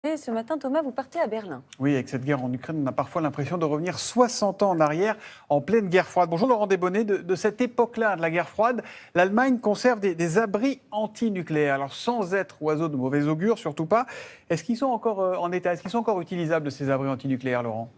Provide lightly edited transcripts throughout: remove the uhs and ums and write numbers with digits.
Et ce matin, Thomas, vous partez à Berlin. Oui, avec cette guerre en Ukraine, on a parfois l'impression de revenir 60 ans en arrière, en pleine guerre froide. Bonjour Laurent Desbonnets, de cette époque-là, de la guerre froide, l'Allemagne conserve des abris antinucléaires. Alors sans être oiseau de mauvais augure, surtout pas, est-ce qu'ils sont encore en état, est-ce qu'ils sont encore utilisables ces abris antinucléaires, Laurent ?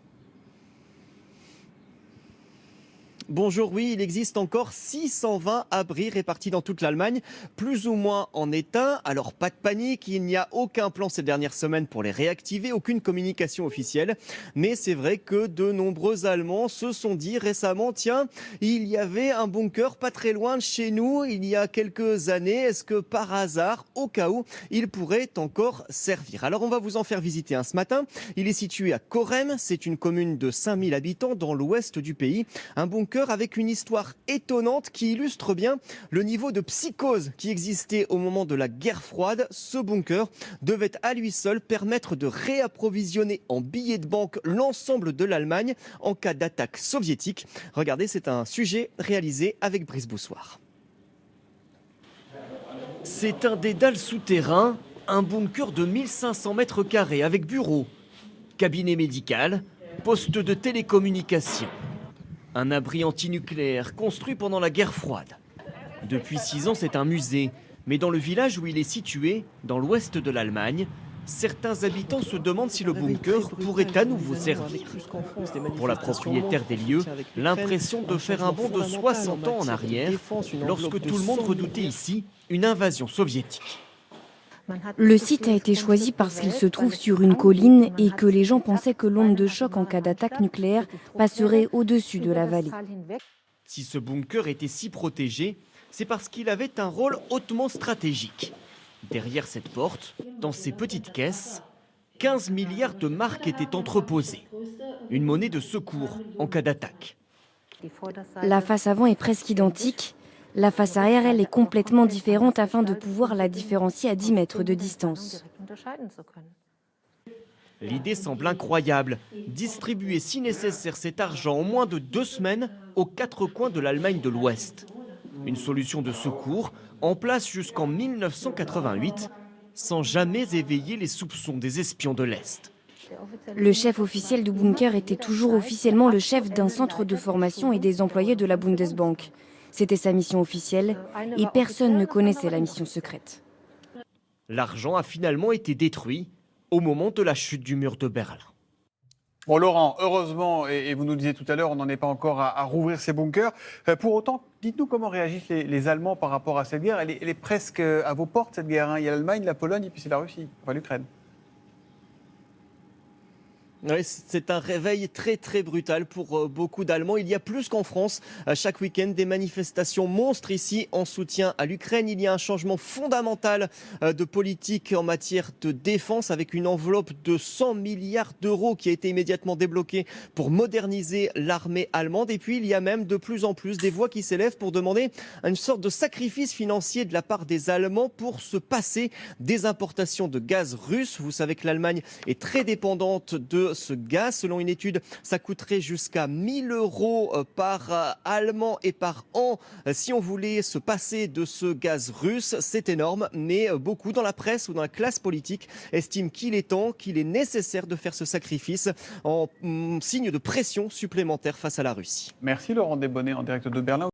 Bonjour, oui, il existe encore 620 abris répartis dans toute l'Allemagne, plus ou moins en état. Alors pas de panique, il n'y a aucun plan ces dernières semaines pour les réactiver, aucune communication officielle. Mais c'est vrai que de nombreux Allemands se sont dit récemment, tiens, il y avait un bunker pas très loin de chez nous il y a quelques années. Est-ce que par hasard, au cas où, il pourrait encore servir? Alors on va vous en faire visiter un ce matin. Il est situé à Korem, c'est une commune de 5000 habitants dans l'ouest du pays. Un bunker avec une histoire étonnante qui illustre bien le niveau de psychose qui existait au moment de la guerre froide. Ce bunker devait à lui seul permettre de réapprovisionner en billets de banque l'ensemble de l'Allemagne en cas d'attaque soviétique. Regardez, c'est un sujet réalisé avec Brice Boussoir. C'est un dédale souterrain, un bunker de 1500 mètres carrés avec bureau, cabinet médical, poste de télécommunication. Un abri antinucléaire construit pendant la guerre froide. Depuis 6 ans, c'est un musée. Mais dans le village où il est situé, dans l'ouest de l'Allemagne, certains habitants se demandent si le bunker pourrait à nouveau servir. Pour la propriétaire des lieux, l'impression de faire un bond de 60 ans en arrière, lorsque tout le monde redoutait ici une invasion soviétique. Le site a été choisi parce qu'il se trouve sur une colline et que les gens pensaient que l'onde de choc en cas d'attaque nucléaire passerait au-dessus de la vallée. Si ce bunker était si protégé, c'est parce qu'il avait un rôle hautement stratégique. Derrière cette porte, dans ces petites caisses, 15 milliards de marks étaient entreposés. Une monnaie de secours en cas d'attaque. La face avant est presque identique. La face arrière, elle, est complètement différente afin de pouvoir la différencier à 10 mètres de distance. L'idée semble incroyable. Distribuer si nécessaire cet argent en moins de 2 semaines aux 4 coins de l'Allemagne de l'Ouest. Une solution de secours en place jusqu'en 1988, sans jamais éveiller les soupçons des espions de l'Est. Le chef officiel du bunker était toujours officiellement le chef d'un centre de formation et des employés de la Bundesbank. C'était sa mission officielle et personne ne connaissait la mission secrète. L'argent a finalement été détruit au moment de la chute du mur de Berlin. Bon Laurent, heureusement, et vous nous disiez tout à l'heure, on n'en est pas encore à rouvrir ces bunkers. Pour autant, dites-nous comment réagissent les Allemands par rapport à cette guerre. Elle est presque à vos portes, cette guerre. Il y a l'Allemagne, la Pologne et puis c'est la Russie, enfin l'Ukraine. Oui, c'est un réveil très très brutal pour beaucoup d'Allemands. Il y a plus qu'en France. Chaque week-end, des manifestations monstres ici en soutien à l'Ukraine. Il y a un changement fondamental de politique en matière de défense avec une enveloppe de 100 milliards d'euros qui a été immédiatement débloquée pour moderniser l'armée allemande. Et puis, il y a même de plus en plus des voix qui s'élèvent pour demander une sorte de sacrifice financier de la part des Allemands pour se passer des importations de gaz russe. Vous savez que l'Allemagne est très dépendante de ce gaz. Selon une étude, ça coûterait jusqu'à 1000 euros par Allemand et par an si on voulait se passer de ce gaz russe. C'est énorme, mais beaucoup dans la presse ou dans la classe politique estiment qu'il est temps, qu'il est nécessaire de faire ce sacrifice en signe de pression supplémentaire face à la Russie. Merci Laurent Desbonnets en direct de Berlin.